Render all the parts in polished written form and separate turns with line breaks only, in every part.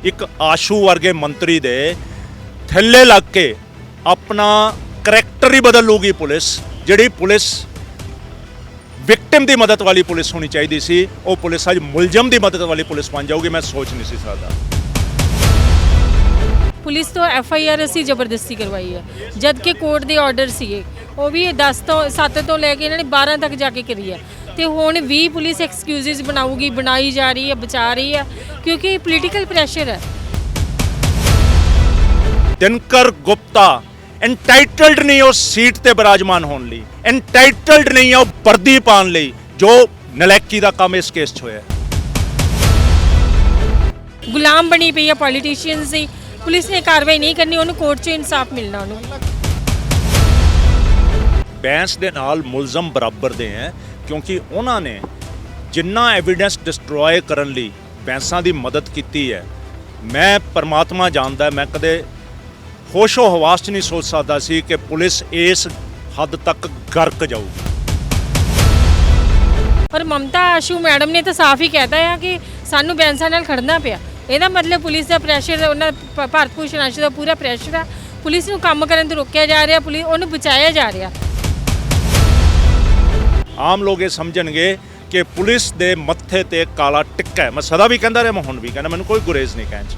ਇੱਕ ਆਸ਼ੂ ਵਰਗੇ ਮੰਤਰੀ ਦੇ ਥੱਲੇ ਲੱਗ ਕੇ ਆਪਣਾ ਕਰੈਕਟਰ ਹੀ ਬਦਲ ਲੂਗੀ ਪੁਲਿਸ। ਜਿਹੜੀ ਪੁਲਿਸ ਵਿਕਟਿਮ ਦੀ ਮਦਦ ਵਾਲੀ ਪੁਲਿਸ ਹੋਣੀ ਚਾਹੀਦੀ ਸੀ, ਉਹ ਪੁਲਿਸ ਅੱਜ ਮੁਲਜ਼ਮ ਦੀ ਮਦਦ ਵਾਲੀ ਪੁਲਿਸ ਬਣ ਜਾਊਗੀ। ਮੈਂ ਸੋਚ ਨਹੀਂ ਸੀ ਸਕਦਾ।
ਪੁਲਿਸ ਤੋਂ FIR ਅਸੀਂ ਜ਼ਬਰਦਸਤੀ ਕਰਵਾਈ ਹੈ, ਜਦ ਕਿ ਕੋਰਟ ਦੇ ਆਰਡਰ ਸੀਗੇ, ਉਹ ਵੀ 10 ਤੋਂ 7 ਤੋਂ ਲੈ ਕੇ ਇਹਨਾਂ ਨੇ 12 ਤੱਕ ਜਾ ਕੇ ਕਰੀ ਹੈ। ਤੇ ਹੁਣ ਵੀ ਪੁਲਿਸ ਐਕਸਕਿਊਜ਼ਸ ਬਣਾਊਗੀ, ਬਣਾਈ ਜਾ ਰਹੀ ਹੈ, ਬਚਾ ਰਹੀ ਹੈ, ਕਿਉਂਕਿ ਪੋਲੀਟੀਕਲ ਪ੍ਰੈਸ਼ਰ ਹੈ।
ਦਿਨਕਰ ਗੁਪਤਾ ਐਂਟਾਈਟਲਡ ਨਹੀਂ ਉਹ ਸੀਟ ਤੇ ਬਿਰਾਜਮਾਨ ਹੋਣ ਲਈ, ਐਂਟਾਈਟਲਡ ਨਹੀਂ ਉਹ ਵਰਦੀ ਪਾਉਣ ਲਈ, ਜੋ ਨਲਾਇਕੀ ਦਾ ਕੰਮ ਇਸ ਕੇਸ 'ਚ ਹੋਇਆ।
ਗੁਲਾਮ ਬਣੀ ਪਈ ਹੈ ਪੋਲੀਟੀਸ਼ੀਅਨਸ ਦੀ। ਪੁਲਿਸ ਨੇ ਕਾਰਵਾਈ ਨਹੀਂ ਕਰਨੀ, ਉਹਨੂੰ ਕੋਰਟ 'ਚ ਇਨਸਾਫ ਮਿਲਣਾ। ਉਹਨੂੰ
ਬੈਂਸ ਦੇ ਨਾਲ ਮੁਲਜ਼ਮ ਬਰਾਬਰ ਦੇ ਹੈ, ਕਿਉਂਕਿ ਉਹਨਾਂ ਨੇ ਜਿੰਨਾ ਐਵੀਡੈਂਸ ਡਿਸਟਰੋਏ ਕਰਨ ਲਈ ਬੈਂਸਾਂ ਦੀ ਮਦਦ ਕੀਤੀ ਹੈ। ਮੈਂ ਪਰਮਾਤਮਾ ਜਾਣਦਾ, ਮੈਂ ਕਦੇ ਹੋਸ਼ੋ ਹਵਾਸ 'ਚ ਨਹੀਂ ਸੋਚ ਸਕਦਾ ਸੀ ਕਿ ਪੁਲਿਸ ਇਸ ਹੱਦ ਤੱਕ ਗਰਕ ਜਾਊਗੀ।
ਪਰ ਮਮਤਾ ਆਸ਼ੂ ਮੈਡਮ ਨੇ ਤਾਂ ਸਾਫ਼ ਹੀ ਕਹਿਤਾ ਹੈ ਕਿ ਸਾਨੂੰ ਬੈਂਸਾਂ ਨਾਲ ਖੜਨਾ ਪਿਆ। ਇਹਦਾ ਮਤਲਬ ਪੁਲਿਸ ਦਾ ਪ੍ਰੈਸ਼ਰ, ਉਹਨਾਂ ਭਾਰਤ ਭੂਸ਼ਣ ਆਸ਼ੂ ਦਾ ਪੂਰਾ ਪ੍ਰੈਸ਼ਰ ਆ। ਪੁਲਿਸ ਨੂੰ ਕੰਮ ਕਰਨ ਤੋਂ ਰੋਕਿਆ ਜਾ ਰਿਹਾ, ਪੁਲਿਸ ਉਹਨੂੰ ਬਚਾਇਆ ਜਾ ਰਿਹਾ।
ਆਮ ਲੋਕ ਇਹ ਸਮਝਣਗੇ ਕਿ ਪੁਲਿਸ ਦੇ ਮੱਥੇ ਤੇ ਕਾਲਾ ਟਿੱਕਾ ਹੈ। ਮੈਂ ਸਦਾ ਵੀ ਕਹਿੰਦਾ ਰਿਹਾ, ਮੈਂ ਹੁਣ ਵੀ ਕਹਿੰਦਾ, ਮੈਨੂੰ ਕੋਈ ਗੁਰੇਜ਼ ਨਹੀਂ ਕਹਿਣ 'ਚ।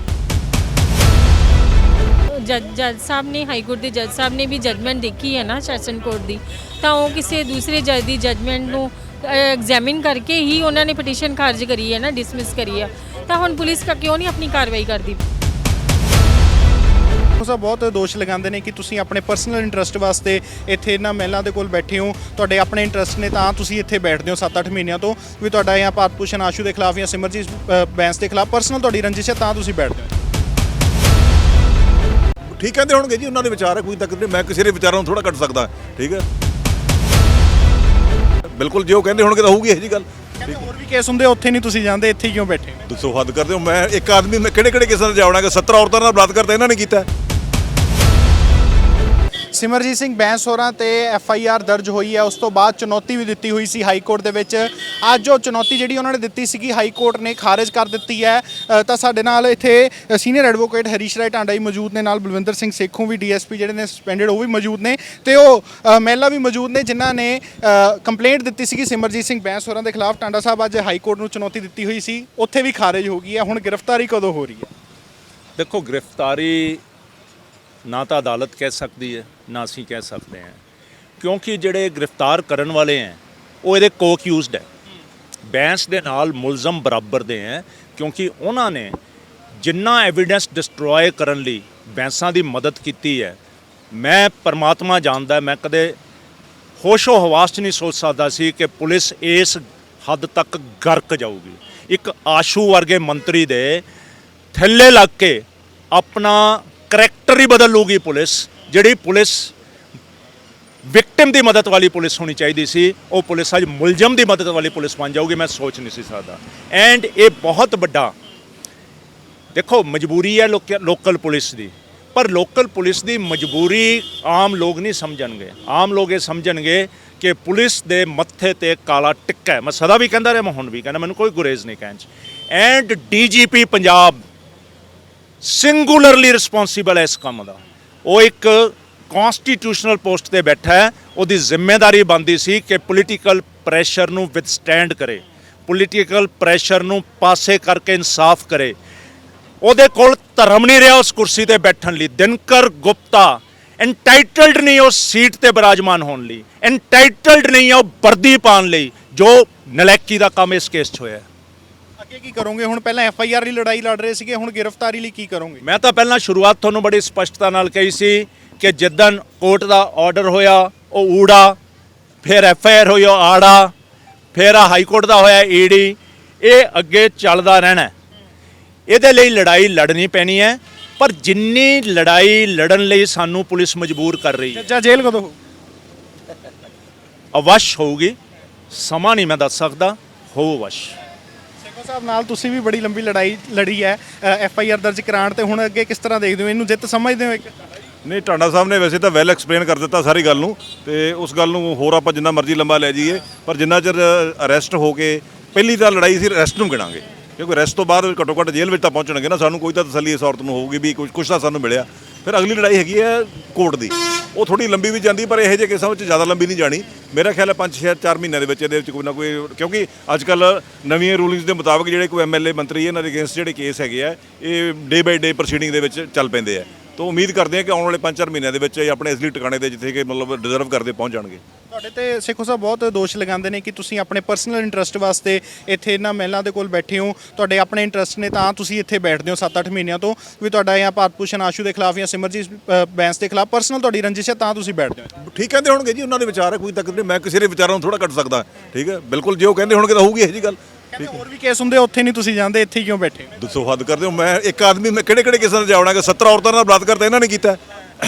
ਜੱਜ ਸਾਹਿਬ ਨੇ, ਹਾਈ ਕੋਰਟ ਦੇ ਜੱਜ ਸਾਹਿਬ ਨੇ ਵੀ ਜਜਮੈਂਟ ਦੇਖੀ ਹੈ ਨਾ ਸੈਸ਼ਨ ਕੋਰਟ ਦੀ, ਤਾਂ ਉਹ ਕਿਸੇ ਦੂਸਰੇ ਜੱਜ ਦੀ ਜਜਮੈਂਟ ਨੂੰ ਐਗਜ਼ਾਮਿਨ ਕਰਕੇ ਹੀ ਉਹਨਾਂ ਨੇ ਪਟੀਸ਼ਨ ਖਾਰਜ ਕਰੀ ਹੈ ਨਾ, ਡਿਸਮਿਸ ਕਰੀ ਹੈ। ਤਾਂ ਹੁਣ ਪੁਲਿਸ ਕਿਉਂ ਨਹੀਂ ਆਪਣੀ ਕਾਰਵਾਈ ਕਰਦੀ?
ਉਹ ਬਹੁਤ ਦੋਸ਼ ਲਗਾਉਂਦੇ ਨੇ ਕਿ ਤੁਸੀਂ ਆਪਣੇ ਪਰਸਨਲ ਇੰਟਰਸਟ ਵਾਸਤੇ ਇੱਥੇ ਇਹਨਾਂ ਮਹਿਲਾਂ ਦੇ ਕੋਲ ਬੈਠੇ ਹੋ, ਤੁਹਾਡੇ ਆਪਣੇ ਇੰਟਰਸਟ ਨੇ ਤਾਂ ਤੁਸੀਂ ਇੱਥੇ ਬੈਠਦੇ ਹੋ 7-8 ਮਹੀਨਿਆਂ ਤੋਂ, ਵੀ ਤੁਹਾਡਾ ਜਾਂ ਭਾਰਤ ਭੂਸ਼ਣ ਆਸ਼ੂ ਦੇ ਖਿਲਾਫ ਜਾਂ ਸਿਮਰਜੀਤ ਬੈਂਸ ਦੇ ਖਿਲਾਫ ਪਰਸਨਲ ਤੁਹਾਡੀ ਰੰਜਿਸ਼ ਹੈ ਤਾਂ ਤੁਸੀਂ ਬੈਠਦੇ ਹੋ।
ਠੀਕ ਕਹਿੰਦੇ ਹੋਣਗੇ ਜੀ, ਉਹਨਾਂ ਦੇ ਵਿਚਾਰ ਹੈ, ਕੋਈ ਤੱਕ ਮੈਂ ਕਿਸੇ ਦੇ ਵਿਚਾਰਾਂ ਨੂੰ ਥੋੜਾ ਕੱਟ ਸਕਦਾ। ਠੀਕ ਹੈ, ਬਿਲਕੁਲ ਜੇ ਉਹ ਕਹਿੰਦੇ ਹੋਣਗੇ ਤਾਂ ਹੋਊਗੀ ਇਹ ਜੀ ਗੱਲ।
ਹੋਰ ਵੀ ਕੇਸ ਹੁੰਦੇ, ਉੱਥੇ ਨਹੀਂ ਤੁਸੀਂ ਜਾਂਦੇ, ਇੱਥੇ ਕਿਉਂ ਬੈਠੇ?
ਦੱਸੋ, ਹੱਦ ਕਰਦੇ ਹੋ। ਮੈਂ ਇੱਕ ਆਦਮੀ, ਮੈਂ ਕਿਹੜੇ ਕੇਸਾਂ 'ਤੇ ਜਾਵੜਾਂਗਾ? 70 ਔਰਤਾਂ ਨਾਲ ਬਲਾਤਕਾਰ ਤਾਂ ਇਹਨਾਂ ਨੇ ਕੀਤਾ।
ਸਿਮਰਜੀਤ ਸਿੰਘ ਬੈਂਸ ਹੋਰਾਂ ਤੇ FIR ਦਰਜ ਹੋਈ ਹੈ। ਉਸ ਤੋਂ ਬਾਅਦ ਚੁਣੌਤੀ ਵੀ ਦਿੱਤੀ ਹੋਈ ਸੀ ਹਾਈ ਕੋਰਟ ਦੇ ਵਿੱਚ। ਅੱਜ ਉਹ ਚੁਣੌਤੀ ਜਿਹੜੀ ਉਹਨਾਂ ਨੇ ਦਿੱਤੀ ਸੀਗੀ ਹਾਈ ਕੋਰਟ ਨੇ ਖਾਰਜ ਕਰ ਦਿੱਤੀ ਹੈ। ਤਾਂ ਸਾਡੇ ਨਾਲ ਇੱਥੇ ਸੀਨੀਅਰ ਐਡਵੋਕੇਟ ਹਰੀਸ਼ ਰਾਏ ਟਾਂਡਾ ਜੀ ਮੌਜੂਦ ਨੇ, ਨਾਲ ਬਲਵਿੰਦਰ ਸਿੰਘ ਸੇਖੋਂ ਵੀ DSP ਜਿਹੜੇ ਨੇ ਸਸਪੈਂਡਡ ਉਹ ਵੀ ਮੌਜੂਦ ਨੇ, ਤੇ ਉਹ ਮਹਿਲਾ ਵੀ ਮੌਜੂਦ ਨੇ ਜਿਨ੍ਹਾਂ ਨੇ ਕੰਪਲੇਂਟ ਦਿੱਤੀ ਸੀਗੀ ਸਿਮਰਜੀਤ ਸਿੰਘ ਬੈਂਸ ਹੋਰਾਂ ਦੇ ਖਿਲਾਫ। ਟਾਂਡਾ ਸਾਹਿਬ, ਅੱਜ ਹਾਈ ਕੋਰਟ ਨੂੰ ਚੁਣੌਤੀ ਦਿੱਤੀ ਹੋਈ ਸੀ, ਉੱਥੇ ਵੀ ਖਾਰਜ ਹੋ ਗਈ ਹੈ। ਹੁਣ ਗ੍ਰਿਫਤਾਰੀ ਕਦੋਂ ਹੋ ਰਹੀ ਹੈ?
ਦੇਖੋ, ਗ੍ਰਿਫਤਾਰੀ ਨਾ ਤਾਂ ਅਦਾਲਤ ਕਹਿ ਸਕਦੀ ਹੈ, ਨਾ ਅਸੀਂ ਕਹਿ ਸਕਦੇ ਹਾਂ, ਕਿਉਂਕਿ ਜਿਹੜੇ ਗ੍ਰਿਫਤਾਰ ਕਰਨ ਵਾਲੇ ਹੈ ਉਹ ਇਹਦੇ ਕੋਅਕਿਊਜ਼ਡ ਹੈ। ਬੈਂਸ ਦੇ ਨਾਲ ਮੁਲਜ਼ਮ ਬਰਾਬਰ ਦੇ ਹੈ, ਕਿਉਂਕਿ ਉਹਨਾਂ ਨੇ ਜਿੰਨਾ ਐਵੀਡੈਂਸ ਡਿਸਟਰੋਏ ਕਰਨ ਲਈ ਬੈਂਸਾਂ ਦੀ ਮਦਦ ਕੀਤੀ ਹੈ। ਮੈਂ ਪਰਮਾਤਮਾ ਜਾਣਦਾ, ਮੈਂ ਕਦੇ ਹੋਸ਼ੋ ਹਵਾਸ 'ਚ ਨਹੀਂ ਸੋਚ ਸਕਦਾ ਸੀ ਕਿ ਪੁਲਿਸ ਇਸ ਹੱਦ ਤੱਕ ਗਰਕ ਜਾਊਗੀ। ਇੱਕ ਆਸ਼ੂ ਵਰਗੇ ਮੰਤਰੀ ਦੇ ਥੱਲੇ ਲੱਗ ਕੇ ਆਪਣਾ ਕਰੈਕਟਰ ਹੀ ਬਦਲ ਲੂਗੀ ਪੁਲਿਸ। ਜਿਹੜੀ ਪੁਲਿਸ ਵਿਕਟਿਮ ਦੀ ਮਦਦ ਵਾਲੀ ਪੁਲਿਸ ਹੋਣੀ ਚਾਹੀਦੀ ਸੀ, ਉਹ ਪੁਲਿਸ ਅੱਜ ਮੁਲਜ਼ਮ ਦੀ ਮਦਦ ਵਾਲੀ ਪੁਲਿਸ ਬਣ ਜਾਊਗੀ। ਮੈਂ ਸੋਚ ਨਹੀਂ ਸੀ ਸਕਦਾ। ਐਂਡ ਇਹ ਬਹੁਤ ਵੱਡਾ, ਦੇਖੋ, ਮਜਬੂਰੀ ਹੈ ਲੋਕਲ ਪੁਲਿਸ ਦੀ, ਪਰ ਲੋਕਲ ਪੁਲਿਸ ਦੀ ਮਜਬੂਰੀ ਆਮ ਲੋਕ ਨਹੀਂ ਸਮਝਣਗੇ। ਆਮ ਲੋਕ ਇਹ ਸਮਝਣਗੇ ਕਿ ਪੁਲਿਸ ਦੇ ਮੱਥੇ ਤੇ ਕਾਲਾ ਟਿੱਕਾ ਹੈ। ਮੈਂ ਸਦਾ ਵੀ ਕਹਿੰਦਾ ਰਿਹਾ, ਮੈਂ ਹੁਣ ਵੀ ਕਹਿੰਦਾ, ਮੈਨੂੰ ਕੋਈ ਗੁਰੇਜ਼ ਨਹੀਂ ਕਹਿਣ 'ਚ। ਐਂਡ DGP ਪੰਜਾਬ ਸਿੰਗੂਲਰਲੀ ਰਿਸਪੌਂਸੀਬਲ ਹੈ ਇਸ ਕੰਮ ਦਾ। ਉਹ ਇੱਕ ਕੌਂਸਟੀਟਿਊਸ਼ਨਲ ਪੋਸਟ ਤੇ ਬੈਠਾ ਹੈ, ਉਹਦੀ ਜ਼ਿੰਮੇਵਾਰੀ ਬਣਦੀ ਸੀ ਕਿ ਪੋਲੀਟੀਕਲ ਪ੍ਰੈਸ਼ਰ ਨੂੰ ਵਿਦਸਟੈਂਡ ਕਰੇ, ਪੋਲੀਟੀਕਲ ਪ੍ਰੈਸ਼ਰ ਨੂੰ ਪਾਸੇ ਕਰਕੇ ਇਨਸਾਫ ਕਰੇ। ਉਹਦੇ ਕੋਲ ਧਰਮ ਨਹੀਂ ਰਿਹਾ ਉਸ ਕੁਰਸੀ ਤੇ ਬੈਠਣ ਲਈ। ਦਿਨਕਰ ਗੁਪਤਾ ਐਂਟਾਈਟਲਡ ਨਹੀਂ ਉਹ ਸੀਟ ਤੇ ਬਿਰਾਜਮਾਨ ਹੋਣ ਲਈ, ਐਂਟਾਈਟਲਡ ਨਹੀਂ ਉਹ ਵਰਦੀ ਪਾਉਣ ਲਈ, ਜੋ ਨਲਾਇਕੀ ਦਾ ਕੰਮ ਇਸ ਕੇਸ 'ਚ ਹੋਇਆ।
ਅੱਗੇ ਕੀ ਕਰੋਗੇ? ਹੁਣ ਪਹਿਲਾਂ FIR ਦੀ ਲੜਾਈ ਲੜ ਰਹੇ ਸੀਗੇ, ਹੁਣ ਗ੍ਰਿਫਤਾਰੀ ਲਈ ਕੀ ਕਰੋਗੇ?
ਮੈਂ ਤਾਂ ਪਹਿਲਾਂ ਸ਼ੁਰੂਆਤ ਤੁਹਾਨੂੰ ਬੜੀ ਸਪਸ਼ਟਤਾ ਨਾਲ ਕਹੀ ਸੀ ਕਿ ਜਿੱਦਣ ਕੋਰਟ ਦਾ ਆਰਡਰ ਹੋਇਆ ਉਹ ਊੜਾ, ਫਿਰ FIR ਹੋਈ ਉਹ ਆੜਾ, ਫਿਰ ਹਾਈ ਕੋਰਟ ਦਾ ਹੋਇਆ ED। ਇਹ ਅੱਗੇ ਚੱਲਦਾ ਰਹਿਣਾ। ਇਹਦੇ ਲਈ ਲੜਾਈ ਲੜਨੀ ਪੈਣੀ ਹੈ, ਪਰ ਜਿੰਨੀ ਲੜਾਈ ਲੜਨ ਲਈ ਸਾਨੂੰ ਪੁਲਿਸ ਮਜਬੂਰ ਕਰ ਰਹੀ ਹੈ।
ਜੱਜਾ ਜੇਲ੍ਹ ਕਦੋਂ
ਅਵਸ਼ ਹੋਊਗੀ, ਸਮਾਂ ਨਹੀਂ ਮੈਂ ਦੱਸ ਸਕਦਾ, ਹੋ ਅਵਸ਼।
ਸਾਹਿਬ ਨਾਲ ਤੁਸੀਂ ਵੀ ਬੜੀ ਲੰਬੀ ਲੜਾਈ ਲੜੀ ਹੈ FIR ਦਰਜ ਕਰਾਉਣ ਤੇ, ਹੁਣ ਅੱਗੇ ਕਿਸ ਤਰ੍ਹਾਂ ਦੇਖਦੇ ਹੋ? ਇਹਨੂੰ ਜਿੱਤ ਸਮਝਦੇ ਹੋ? ਇੱਕ
ਨਹੀਂ, ਟਾਂਡਾ ਸਾਹਿਬ ਨੇ ਵੈਸੇ ਤਾਂ ਵੈਲ ਐਕਸਪਲੇਨ ਕਰ ਦਿੱਤਾ ਸਾਰੀ ਗੱਲ ਨੂੰ, ਤੇ ਉਸ ਗੱਲ ਨੂੰ ਹੋਰ ਆਪਾਂ ਜਿੰਨਾ ਮਰਜ਼ੀ ਲੰਬਾ ਲੈ ਜਾਈਏ, ਪਰ ਜਿੰਨਾ ਚਿਰ ਅਰੈਸਟ ਹੋ ਕੇ, ਪਹਿਲੀ ਤਾਂ ਲੜਾਈ ਸੀ ਅਰੈਸਟ ਨੂੰ ਗਿਣਾਂਗੇ, ਕਿਉਂਕਿ ਅਰੈਸਟ ਤੋਂ ਬਾਅਦ ਘੱਟੋ ਘੱਟ ਜੇਲ੍ਹ ਵਿੱਚ ਤਾਂ ਪਹੁੰਚਣਗੇ ਨਾ, ਸਾਨੂੰ ਕੋਈ ਤਾਂ ਤਸੱਲੀ ਇਸ ਔਰਤ ਨੂੰ ਹੋਊਗੀ ਵੀ ਕੁਛ ਤਾਂ ਸਾਨੂੰ ਮਿਲਿਆ। ਫਿਰ ਅਗਲੀ ਲੜਾਈ ਹੈਗੀ ਹੈ ਕੋਰਟ ਦੀ, ਉਹ ਥੋੜੀ ਲੰਬੀ ਵੀ ਜਾਂਦੀ, ਪਰ ਇਹੋ ਜਿਹੇ ਕੇਸਾਂ ਵਿੱਚ ਜ਼ਿਆਦਾ ਲੰਬੀ ਨਹੀਂ ਜਾਣੀ। ਮੇਰਾ ਖਿਆਲ ਹੈ 5-4 ਮਹੀਨਿਆਂ ਦੇ ਵਿੱਚ ਇਹਦੇ ਵਿੱਚ ਕੋਈ ਨਾ ਕੋਈ, ਕਿਉਂਕਿ ਅੱਜ ਕੱਲ੍ਹ ਨਵੀਆਂ ਰੂਲਿੰਗਸ ਦੇ ਮੁਤਾਬਕ ਜਿਹੜੇ ਕੋਈ ਐਮਐਲਏ ਮੰਤਰੀ ਇਹਨਾਂ ਦੇ ਅਗੇਂਸਟ ਜਿਹੜੇ ਕੇਸ ਹੈਗੇ ਆ, ਇਹ ਡੇ ਬਾਈ ਡੇ ਪ੍ਰੋਸੀਡਿੰਗ ਦੇ ਵਿੱਚ ਚੱਲ ਪੈਂਦੇ ਆ। ਤਾਂ ਉਮੀਦ ਕਰਦੇ ਹਾਂ ਕਿ ਆਉਣ ਵਾਲੇ 5-4 ਮਹੀਨਿਆਂ ਦੇ ਵਿੱਚ ਇਹ ਆਪਣੇ ਅਸਲੀ ਟਿਕਾਣੇ ਤੇ ਜਿੱਥੇ ਕਿ ਮਤਲਬ ਡਿਜ਼ਰਵ ਕਰਦੇ ਪਹੁੰਚ ਜਾਣਗੇ।
ਤੁਹਾਡੇ ਤੇ ਸੇਖੋ ਸਾਹਿਬ ਬਹੁਤ ਦੋਸ਼ ਲਗਾਉਂਦੇ ਨੇ ਕਿ ਤੁਸੀਂ ਆਪਣੇ ਪਰਸਨਲ ਇੰਟਰਸਟ ਵਾਸਤੇ ਇੱਥੇ ਇਹਨਾਂ ਮਹਿਲਾਂ ਦੇ ਕੋਲ ਬੈਠੇ ਹੋ, ਤੁਹਾਡੇ ਆਪਣੇ ਇੰਟਰਸਟ ਨੇ ਤਾਂ ਤੁਸੀਂ ਇੱਥੇ ਬੈਠਦੇ ਹੋ 7-8 ਮਹੀਨਿਆਂ ਤੋਂ, ਵੀ ਤੁਹਾਡਾ ਜਾਂ ਭਾਰਤ ਭੂਸ਼ਣ ਆਸ਼ੂ ਦੇ ਖਿਲਾਫ ਜਾਂ ਸਿਮਰਜੀਤ ਬੈਂਸ ਦੇ ਖਿਲਾਫ ਪਰਸਨਲ ਤੁਹਾਡੀ ਰੰਜਿਸ਼ ਹੈ ਤਾਂ ਤੁਸੀਂ ਬੈਠਦੇ ਹੋ।
ਠੀਕ ਕਹਿੰਦੇ ਹੋਣਗੇ ਜੀ, ਉਹਨਾਂ ਦੇ ਵਿਚਾਰ ਹੈ, ਕੋਈ ਤੱਕ ਨਹੀਂ, ਮੈਂ ਕਿਸੇ ਦੇ ਵਿਚਾਰਾਂ ਨੂੰ ਥੋੜਾ ਕੱਟ ਸਕਦਾ। ਠੀਕ ਹੈ, ਬਿਲਕੁਲ ਜੇ ਉਹ ਕਹਿੰਦੇ ਹੋਣਗੇ ਤਾਂ ਹੋਊਗੀ ਇਹੋ ਜੀ ਗੱਲ।
ਹੋਰ ਵੀ ਕੇਸ ਹੁੰਦੇ ਉੱਥੇ ਨਹੀਂ ਤੁਸੀਂ ਜਾਂਦੇ, ਇੱਥੇ ਕਿਉਂ ਬੈਠੇ?
ਦੱਸੋ ਹੱਦ ਕਰਦੇ ਹੋ, ਮੈਂ ਇੱਕ ਆਦਮੀ ਮੈਂ ਕਿਹੜੇ ਕੇਸਾਂ 'ਚ ਜਾਵਣਾਗਾ? 70 ਔਰਤਾਂ ਨਾਲ ਬਲਾਤਕਾਰ ਤਾਂ ਇਹਨਾਂ ਨੇ ਕੀਤਾ।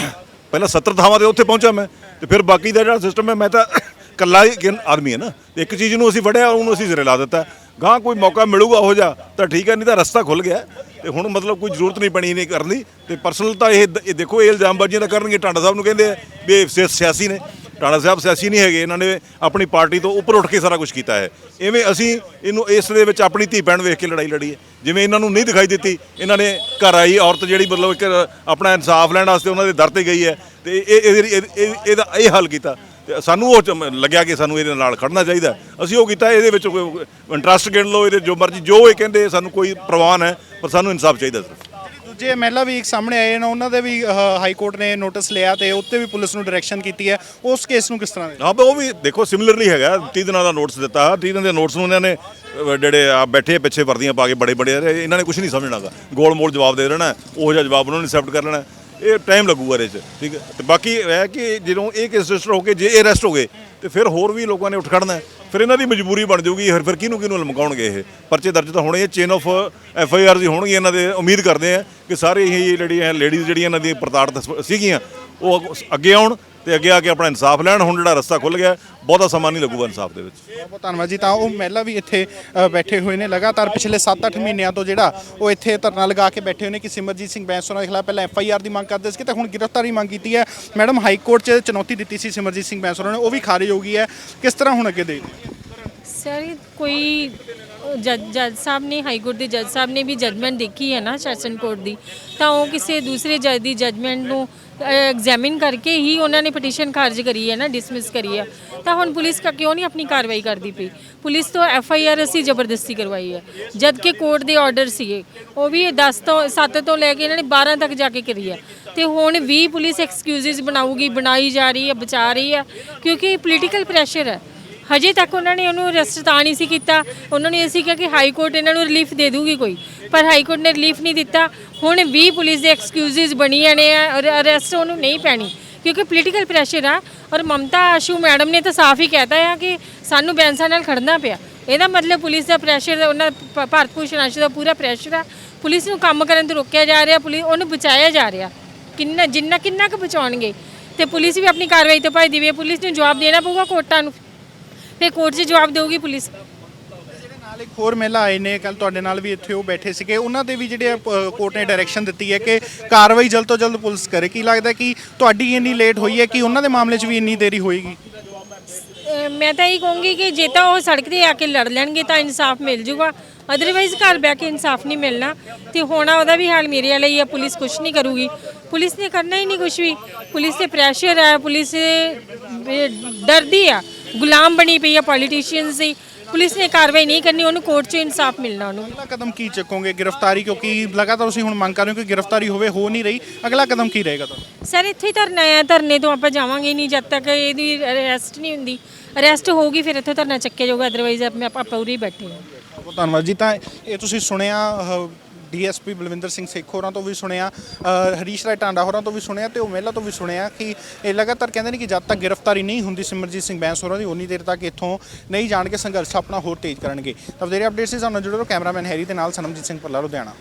ਪਹਿਲਾਂ 70 ਥਾਵਾਂ ਤੇ ਉੱਥੇ ਪਹੁੰਚਾ ਮੈਂ, ਤੇ ਫਿਰ ਬਾਕੀ ਦਾ ਜਿਹੜਾ ਸਿਸਟਮ ਹੈ, ਮੈਂ ਤਾਂ ਇਕੱਲਾ ਹੀ ਆਦਮੀ ਹੈ ਨਾ। ਇੱਕ ਚੀਜ਼ ਨੂੰ ਅਸੀਂ ਫੜਿਆ, ਉਹਨੂੰ ਅਸੀਂ ਸਿਰੇ ਲਾ ਦਿੱਤਾ। ਗਾਂ ਕੋਈ ਮੌਕਾ ਮਿਲੂਗਾ ਉਹ ਜਾ ਤਾਂ ਠੀਕ ਹੈ, ਨਹੀਂ ਤਾਂ ਰਸਤਾ ਖੁੱਲ ਗਿਆ। ਤੇ ਹੁਣ ਮਤਲਬ ਕੋਈ ਜ਼ਰੂਰਤ ਨਹੀਂ ਪਣੀ ਨਹੀਂ ਕਰਨ ਦੀ। ਤੇ ਪਰਸਨਲ ਤਾਂ ਇਹ ਦੇਖੋ, ਇਹ ਇਲਜ਼ਾਮਬਾਜ਼ੀਆਂ ਤਾਂ ਕਰਨਗੇ। ਟਾਂਡਾ ਸਾਹਿਬ ਨੂੰ ਕਹਿੰਦੇ ਆ ਵੀ ਇਹ ਸਿਆਸੀ ਨੇ। ਟਾਂਡਾ ਸਾਹਿਬ ਸਿਆਸੀ ਨਹੀਂ ਹੈਗੇ, ਇਹਨਾਂ ਨੇ ਆਪਣੀ ਪਾਰਟੀ ਤੋਂ ਉੱਪਰ ਉੱਠ ਕੇ ਸਾਰਾ ਕੁਝ ਕੀਤਾ ਹੈ। ਇਵੇਂ ਅਸੀਂ ਇਹਨੂੰ ਇਸ ਦੇ ਵਿੱਚ ਆਪਣੀ ਧੀ ਭੈਣ ਵੇਖ ਕੇ ਲੜਾਈ ਲੜੀ ਹੈ। ਜਿਵੇਂ ਇਹਨਾਂ ਨੂੰ ਨਹੀਂ ਦਿਖਾਈ ਦਿੱਤੀ, ਇਹਨਾਂ ਨੇ ਘਰ ਆਈ ਔਰਤ ਜਿਹੜੀ ਮਤਲਬ ਇੱਕ ਆਪਣਾ ਇਨਸਾਫ ਲੈਣ ਵਾਸਤੇ ਉਹਨਾਂ ਦੇ ਦਰ ਤੇ ਗਈ ਹੈ, ਤੇ ਇਹਦਾ ਇਹ ਹੱਲ ਕੀਤਾ। ਤੇ ਸਾਨੂੰ ਉਹ ਲੱਗਿਆ ਕਿ ਸਾਨੂੰ ਇਹਦੇ ਨਾਲ ਖੜਨਾ ਚਾਹੀਦਾ, ਅਸੀਂ ਉਹ ਕੀਤਾ। ਇਹਦੇ ਵਿੱਚ ਕੋਈ ਇੰਟਰਸਟ ਗਿਣ ਲਓ, ਇਹਦੇ ਜੋ ਮਰਜ਼ੀ ਜੋ ਇਹ ਕਹਿੰਦੇ, ਸਾਨੂੰ ਕੋਈ ਪ੍ਰਵਾਹ ਹੈ, ਪਰ ਸਾਨੂੰ ਇਨਸਾਫ ਚਾਹੀਦਾ ਸਿਰਫ।
ਦੂਜੇ ਮਹਿਲਾ ਵੀ ਇੱਕ ਸਾਹਮਣੇ ਆਏ ਨੇ, ਉਹਨਾਂ ਦੇ ਵੀ ਹਾਈ ਕੋਰਟ ਨੇ ਨੋਟਿਸ ਲਿਆ ਤੇ ਉੱਤੇ ਵੀ ਪੁਲਿਸ ਨੂੰ ਡਾਇਰੈਕਸ਼ਨ ਕੀਤੀ ਹੈ, ਉਸ ਕੇਸ ਨੂੰ ਕਿਸ ਤਰ੍ਹਾਂ ਦੇ?
ਹਾਂ, ਉਹ ਵੀ ਦੇਖੋ ਸਿਮਿਲਰਲੀ ਹੈਗਾ। 30 ਦਿਨਾਂ ਦਾ ਨੋਟਿਸ ਦਿੱਤਾ। 30 ਦਿਨ ਦੇ ਨੋਟਿਸ ਨੂੰ ਇਹਨਾਂ ਨੇ ਜਿਹੜੇ ਆ ਬੈਠੇ ਪਿੱਛੇ ਵਰਦੀਆਂ ਪਾ ਕੇ ਬੜੇ ਇਹਨਾਂ ਨੇ ਕੁਝ ਨਹੀਂ ਸਮਝਣਾਗਾ, ਗੋਲ ਮੋਲ ਜਵਾਬ ਦੇ ਦੇਣਾ, ਉਹ ਜਿਹਾ ਜਵਾਬ ਉਹਨਾਂ ਨੇ ਐਕਸੈਪਟ ਕਰ ਲੈਣਾ। ਇਹ ਟਾਈਮ ਲੱਗੂਗਾ ਇਹਦੇ 'ਚ। ਠੀਕ ਹੈ, ਤੇ ਬਾਕੀ ਇਹ ਹੈ ਕਿ ਜਦੋਂ ਇਹ ਕੇਸ ਰਜਿਸਟਰ ਹੋ ਕੇ ਜੇ ਇਹ ਅਰੈਸਟ ਹੋ ਗਏ ਤੇ ਫਿਰ ਹੋਰ ਵੀ ਲੋਕਾਂ ਨੇ ਉੱਠ ਖੜਨਾ, ਫਿਰ ਇਹਨਾਂ ਦੀ ਮਜਬੂਰੀ ਬਣ ਜਾਊਗੀ। ਫਿਰ ਕਿਹਨੂੰ ਲਮਕਾਉਣਗੇ? ਇਹ ਪਰਚੇ ਦਰਜ ਤਾਂ ਹੋਣੇ, ਚੇਨ ਆਫ FIR ਦੀ ਹੋਣਗੀਆਂ ਇਹਨਾਂ ਦੇ। ਉਮੀਦ ਕਰਦੇ ਆ ਕਿ ਸਾਰੇ ਇਹ ਜਿਹੜੀਆਂ ਲੇਡੀਜ਼ ਜਿਹੜੀਆਂ ਇਹਨਾਂ ਦੀ ਪ੍ਰਤਾੜਤ ਸੀਗੀਆਂ ਉਹ ਅੱਗੇ ਆਉਣ ਤੇ ਅੱਗੇ ਆ ਕੇ ਆਪਣਾ ਇਨਸਾਫ ਲੈਣ। ਹੁਣ ਜਿਹੜਾ ਰਸਤਾ ਖੁੱਲ ਗਿਆ, ਬਹੁਤਾ ਸਮਾਂ ਨਹੀਂ ਲੱਗੂਗਾ ਇਨਸਾਫ ਦੇ ਵਿੱਚ।
ਬਹੁਤ ਧੰਨਵਾਦ ਜੀ। ਤਾਂ ਉਹ ਮਹਿਲਾ ਵੀ ਇੱਥੇ ਬੈਠੇ ਹੋਏ ਨੇ ਲਗਾਤਾਰ ਪਿਛਲੇ 7-8 ਮਹੀਨਿਆਂ ਤੋਂ, ਜਿਹੜਾ ਉਹ ਇੱਥੇ ਧਰਨਾ ਲਗਾ ਕੇ ਬੈਠੇ ਹੋਏ ਨੇ ਕਿ ਸਿਮਰਜੀਤ ਸਿੰਘ ਬੈਂਸ ਉਹਨਾਂ ਦੇ ਖਿਲਾਫ ਪਹਿਲਾਂ FIR ਦੀ ਮੰਗ ਕਰਦੇ ਸੀ ਤੇ ਹੁਣ ਗ੍ਰਿਫਤਾਰੀ ਮੰਗ ਕੀਤੀ ਹੈ। ਮੈਡਮ, ਹਾਈ ਕੋਰਟ 'ਚ ਚੁਣੌਤੀ ਦਿੱਤੀ ਸੀ ਸਿਮਰਜੀਤ ਸਿੰਘ ਬੈਂਸ ਉਹਨਾਂ ਨੇ, ਉਹ ਵੀ ਖਾਰਿਜ ਹੋ ਗਈ ਹੈ। ਕਿਸ ਤਰ੍ਹਾਂ ਹੁਣ ਅੱਗੇ ਦੇ?
ਸਰ ਕੋਈ ਜੱਜ ਸਾਹਿਬ ਨੇ, ਹਾਈ ਕੋਰਟ ਦੇ ਜੱਜ ਸਾਹਿਬ ਨੇ ਵੀ ਜਜਮੈਂਟ ਦੇਖੀ ਹੈ ਨਾ ਸੈਸ਼ਨ ਕੋਰਟ ਦੀ, ਤਾਂ ਉਹ ਕਿਸੇ ਦੂਸਰੇ ਜੱਜ ਦੀ ਜਜਮੈਂਟ ਨੂੰ ਐਗਜ਼ਾਮਿਨ ਕਰਕੇ ਹੀ ਉਹਨਾਂ ਨੇ ਪਟੀਸ਼ਨ ਖਾਰਜ ਕਰੀ ਹੈ ਨਾ, ਡਿਸਮਿਸ ਕਰੀ ਹੈ। ਤਾਂ ਹੁਣ ਪੁਲਿਸ ਕਿਉਂ ਨਹੀਂ ਆਪਣੀ ਕਾਰਵਾਈ ਕਰਦੀ ਪਈ? ਪੁਲਿਸ ਤੋਂ FIR ਅਸੀਂ ਜ਼ਬਰਦਸਤੀ ਕਰਵਾਈ ਹੈ, ਜਦ ਕਿ ਕੋਰਟ ਦੇ ਆਰਡਰ ਸੀਗੇ, ਉਹ ਵੀ 7 ਤੋਂ ਲੈ ਕੇ ਇਹਨਾਂ ਨੇ 12 ਤੱਕ ਜਾ ਕੇ ਕਰੀ ਹੈ। ਤੇ ਹੁਣ ਵੀ ਪੁਲਿਸ ਐਕਸਕਿਊਜ਼ਸ ਬਣਾਈ ਜਾ ਰਹੀ ਹੈ, ਬਚਾ ਰਹੀ ਹੈ, ਕਿਉਂਕਿ ਪੋਲੀਟੀਕਲ ਪ੍ਰੈਸ਼ਰ ਹੈ। ਹਜੇ ਤੱਕ ਉਹਨਾਂ ਨੇ ਉਹਨੂੰ ਅਰੈਸਟ ਤਾਂ ਨਹੀਂ ਸੀ ਕੀਤਾ। ਉਹਨਾਂ ਨੇ ਅਸੀਂ ਕਿਹਾ ਕਿ ਹਾਈ ਕੋਰਟ ਇਹਨਾਂ ਨੂੰ ਰਿਲੀਫ ਦੇ ਦੂਗੀ ਕੋਈ, ਪਰ ਹਾਈ ਕੋਰਟ ਨੇ ਰਿਲੀਫ ਨਹੀਂ ਦਿੱਤਾ। ਹੁਣ ਵੀ ਪੁਲਿਸ ਦੇ ਐਕਸਕਿਊਜ਼ਸ ਬਣੀ ਜਾਣੇ ਆ ਔਰ ਅਰੈਸਟ ਉਹਨੂੰ ਨਹੀਂ ਪੈਣੀ, ਕਿਉਂਕਿ ਪੋਲੀਟੀਕਲ ਪ੍ਰੈਸ਼ਰ ਆ। ਔਰ ਮਮਤਾ ਆਸ਼ੂ ਮੈਡਮ ਨੇ ਤਾਂ ਸਾਫ਼ ਹੀ ਕਹਿਤਾ ਆ ਕਿ ਸਾਨੂੰ ਬੈਂਸਾਂ ਨਾਲ ਖੜਨਾ ਪਿਆ। ਇਹਦਾ ਮਤਲਬ ਪੁਲਿਸ ਦਾ ਪ੍ਰੈਸ਼ਰ, ਉਹਨਾਂ ਭਾਰਤ ਭੂਸ਼ਣ ਆਸ਼ੂ ਦਾ ਪੂਰਾ ਪ੍ਰੈਸ਼ਰ ਆ। ਪੁਲਿਸ ਨੂੰ ਕੰਮ ਕਰਨ ਤੋਂ ਰੋਕਿਆ ਜਾ ਰਿਹਾ, ਪੁਲਿਸ ਉਹਨੂੰ ਬਚਾਇਆ ਜਾ ਰਿਹਾ। ਕਿੰਨਾ ਕੁ ਬਚਾਉਣਗੇ? ਤੇ ਪੁਲਿਸ ਵੀ ਆਪਣੀ ਕਾਰਵਾਈ ਤੋਂ ਭੱਜਦੀ ਵੀ ਹੈ। ਪੁਲਿਸ ਨੂੰ ਜਵਾਬ ਦੇਣਾ ਪਊਗਾ ਕੋਰਟਾਂ ਨੂੰ, ਫਿਰ ਕੋਰਟ 'ਚ ਜਵਾਬ ਦੇਊਗੀ ਪੁਲਿਸ।
ਜਿਹੜੇ ਨਾਲ ਇੱਕ ਹੋਰ ਮਹਿਲਾ ਆਏ ਨੇ ਕੱਲ ਤੁਹਾਡੇ ਨਾਲ ਵੀ ਇੱਥੇ, ਉਹ ਬੈਠੇ ਸੀਗੇ, ਉਹਨਾਂ ਦੇ ਵੀ ਜਿਹੜੇ ਕੋਰਟ ਨੇ ਡਾਇਰੈਕਸ਼ਨ ਦਿੱਤੀ ਹੈ ਕਿ ਕਾਰਵਾਈ ਜਲਦ ਤੋਂ ਜਲਦ ਪੁਲਿਸ ਕਰੇ। ਕੀ ਲੱਗਦਾ ਕਿ ਤੁਹਾਡੀ ਇੰਨੀ ਲੇਟ ਹੋਈ ਹੈ ਕਿ ਉਹਨਾਂ ਦੇ ਮਾਮਲੇ 'ਚ ਵੀ ਇੰਨੀ ਦੇਰੀ ਹੋਏਗੀ?
ਮੈਂ ਤਾਂ ਇਹ ਕਹੂੰਗੀ ਕਿ ਜੇ ਤਾਂ ਉਹ ਸੜਕ ਤੇ ਆ ਕੇ ਲੜ ਲੈਣਗੇ ਤਾਂ ਇਨਸਾਫ ਮਿਲ ਜੂਗਾ, ਅਦਰਵਾਈਜ਼ ਘਰ ਬਹਿ ਕੇ ਇਨਸਾਫ ਨਹੀਂ ਮਿਲਣਾ। ਤੇ ਹੋਣਾ ਉਹਦਾ ਵੀ ਹਾਲ ਮੇਰੇ ਵਾਲਾ ਹੀ ਹੈ, ਪੁਲਿਸ ਕੁਝ ਨਹੀਂ ਕਰੂਗੀ। ਪੁਲਿਸ ਨੇ ਕਰਨਾ ਹੀ ਨਹੀਂ ਕੁਝ ਵੀ। ਪੁਲਿਸ ਤੇ ਪ੍ਰੈਸ਼ਰ ਹੈ, ਪੁਲਿਸ ਡਰਦੀ ਆ, ਗੁਲਾਮ ਬਣੀ ਪਈ ਆ ਪੋਲੀਟੀਸ਼ੀਅਨਸ ਦੀ। ਪੁਲਿਸ ਨੇ ਕਾਰਵਾਈ ਨਹੀਂ ਕਰਨੀ, ਉਹਨੂੰ ਕੋਰਟ 'ਚ ਇਨਸਾਫ ਮਿਲਣਾ। ਉਹਨੂੰ
ਅਗਲਾ ਕਦਮ ਕੀ ਚੱਕੋਗੇ? ਗ੍ਰਿਫਤਾਰੀ, ਕਿਉਂਕਿ ਲਗਾਤਾਰ ਤੁਸੀਂ ਹੁਣ ਮੰਗ ਕਰ ਰਹੇ ਹੋ ਕਿ ਗ੍ਰਿਫਤਾਰੀ ਹੋ ਨਹੀਂ ਰਹੀ, ਅਗਲਾ ਕਦਮ ਕੀ ਰਹੇਗਾ ਤੁਹਾਡਾ?
ਸਰ ਇੱਥੇ ਹੀ ਧਰਨਾ ਹੈ, ਧਰਨੇ ਤੋਂ ਆਪਾਂ ਜਾਵਾਂਗੇ ਨਹੀਂ ਜਦ ਤੱਕ ਇਹਦੀ ਅਰੈਸਟ ਨਹੀਂ ਹੁੰਦੀ। ਅਰੈਸਟ ਹੋਊਗੀ ਫਿਰ ਇੱਥੇ ਧਰਨਾ ਚੱਕਿਆ ਜਾਊਗਾ, ਅਦਰਵਾਈਜ਼ ਆਪਾਂ ਪੂਰੀ ਬੈਠੇ ਹਾਂ।
ਬਹੁਤ ਧੰਨਵਾਦ ਜੀ। ਤਾਂ ਇਹ ਤੁਸੀਂ ਸੁਣਿਆ DSP ਬਲਵਿੰਦਰ ਸਿੰਘ ਸੇਖੋ ਹੋਰਾਂ ਤੋਂ ਵੀ ਸੁਣਿਆ, ਹਰੀਸ਼ ਰਾਏ ਟਾਂਡਾ ਹੋਰਾਂ ਤੋਂ ਵੀ ਸੁਣਿਆ ਤੇ ਉਹ ਮਹਿਲਾ ਤੋਂ ਵੀ ਸੁਣਿਆ ਕਿ ਇਹ ਲਗਾਤਾਰ ਕਹਿੰਦੇ ਨੇ ਕਿ ਜਦ ਤੱਕ ਗ੍ਰਿਫਤਾਰੀ ਨਹੀਂ ਹੁੰਦੀ ਸਿਮਰਜੀਤ ਸਿੰਘ ਬੈਂਸ ਹੋਰਾਂ ਦੀ, ਉਨੀ ਦੇਰ ਤੱਕ ਇੱਥੋਂ ਨਹੀਂ ਜਾਣ ਕੇ ਸੰਘਰਸ਼ ਆਪਣਾ ਹੋਰ ਤੇਜ਼ ਕਰਨਗੇ। ਤਾਂ ਵਧੇਰੇ ਅਪਡੇਟਸ ਸਾਨੂੰ ਜੁੜੋ। ਕੈਮਰਾਮੈਨ ਹੈਰੀ ਦੇ ਨਾਲ ਸਨਮਜੀਤ ਸਿੰਘ ਭੱਲਾ, ਲੁਧਿਆਣਾ।